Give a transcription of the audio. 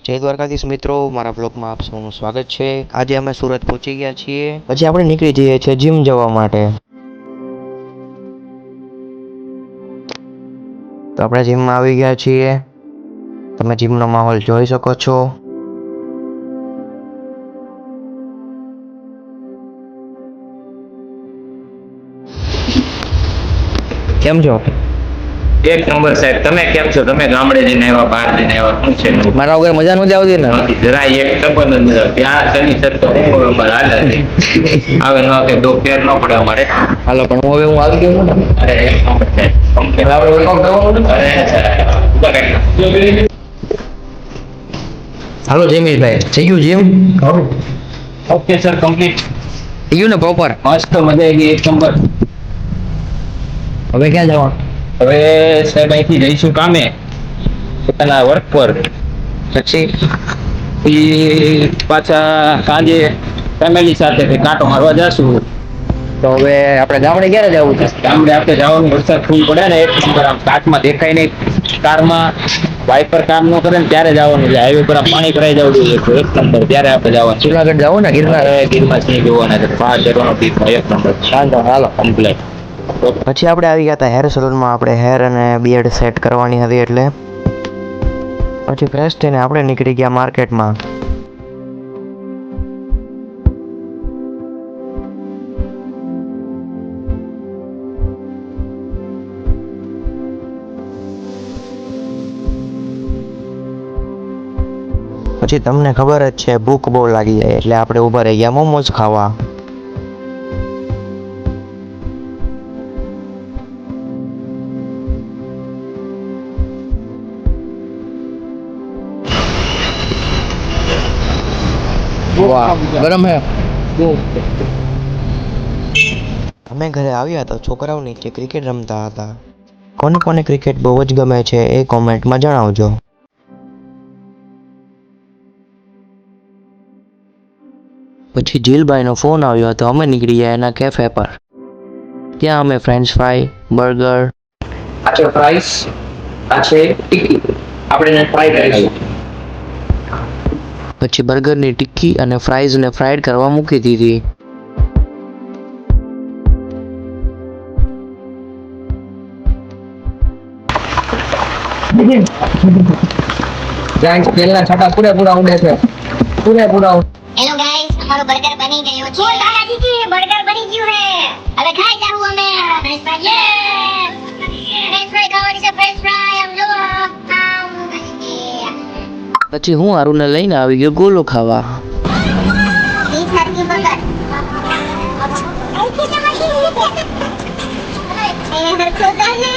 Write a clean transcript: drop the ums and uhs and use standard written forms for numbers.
જય દ્વારકાધીશ મિત્રો, મારા બ્લોગમાં આપ સૌનું સ્વાગત છે। આજે અમે સુરત પહોંચી ગયા છીએ, પછી આપણે નીકળી જઈએ છીએ જીમ જવા માટે। તો આપણે જીમમાં આવી ગયા છીએ, તમે જીમનો માહોલ જોઈ શકો છો। કેમ છો? એક નંબર સાહેબ, તમે કેમ છો? તમે ગામડે જઈને આવ્યા, બહાર જઈને આવ્યા, શું છે? મારા વગર મજા નથી આવતી ને? જરા એક નંબર નથી આવતી। આ શનિ સર તો નંબર હાલે છે, આવે ન આવે તો ફેર ન પડે અમારે। હાલો, પણ હું આવી ગયો ને? અરે એક નંબર સાહેબ, આપણે વર્કઆઉટ કરવાનું ને? અરે હાલો જયમીશભાઈ, થઈ ગયું જીમ? ઓકે સર, કમ્પ્લીટ થઈ ગયું ને પ્રોપર? મસ્ત, મજા આવી ગઈ, એક નંબર। હવે ક્યાં જવાનું? હવે સાહેબ અહીંથી જઈશું કામે, પોતાના વર્ક પર। પછી પાછા સાંજે ફેમિલી સાથે કાંટો મારવા જશું। તો હવે આપણે ગામડે ક્યારે જવું છે? ગામડે આપણે જવાનું, વરસાદ ફૂલ પડે ને, એક નંબર આમ કાચમાં દેખાય નહીં, કારમાં વાઇપર કામ ન કરે ને ત્યારે જવાનું છે। હાઈવે પર આમ પાણી ભરાઈ જવું જોઈએ, એક નંબર, ત્યારે આપણે જવાનું। જુનાગઢ જવું ને? ગીરમાં સિંહ જોવાના છે, પહાડ ચડવાનો બીચમાં, એક નંબર। શાંત હાલો કમ્પ્લેટ। પછી આપણે આવી ગયા હતા હેર સલૂનમાં, આપણે હેર અને બિયર્ડ સેટ કરવાની હતી, એટલે પછી ફ્રેશ થઈને આપણે નીકળી ગયા માર્કેટમાં। પછી તમને ખબર જ છે, ભૂખ બહુ લાગી જાય એટલે આપણે ઊભા રહી ગયા મોમોઝ ખાવા। વાહ, ગરમ હે। અમે ઘરે આવ્યા તો છોકરાઓ નીચે ક્રિકેટ રમતા હતા। કોને કોને ક્રિકેટ બહુ જ ગમે છે એ કોમેન્ટમાં જણાવજો। પછી જીલભાઈનો ફોન આવ્યો હતો, અમે નીકળી ગયા એના કેફે પર। ત્યાં અમે ફ્રેન્ચ ફ્રાય, બર્ગર, આ છે ફ્રાઈસ, આ છે ટિક્કી, આપણે એને ફ્રાય કરીશું। પછી બર્ગરની ટિક્કી અને ફ્રાઈઝને ફ્રાઈડ કરવા મૂકી દીધી। ગાઈસ, તેલના છાંટા પૂરેપૂરા ઉડે છે, પૂરેપૂરા। હેલો ગાઈસ, અમારું બર્ગર બની ગયું છે। દાદાજી, બર્ગર બની ગયું છે, હવે ખાઈ જાવું અમે। ફ્રેન્ચ ફ્રાય, ફ્રેન્ચ ફ્રાય ખાવાની છે, ફ્રેન્ચ ફ્રાય આમ જો। પછી હું આરુને લઈને આવી ગયો ગોલો ખાવા। ઈ સાચી બર્ગર આઈ છે તમારી એ હરખો ગાને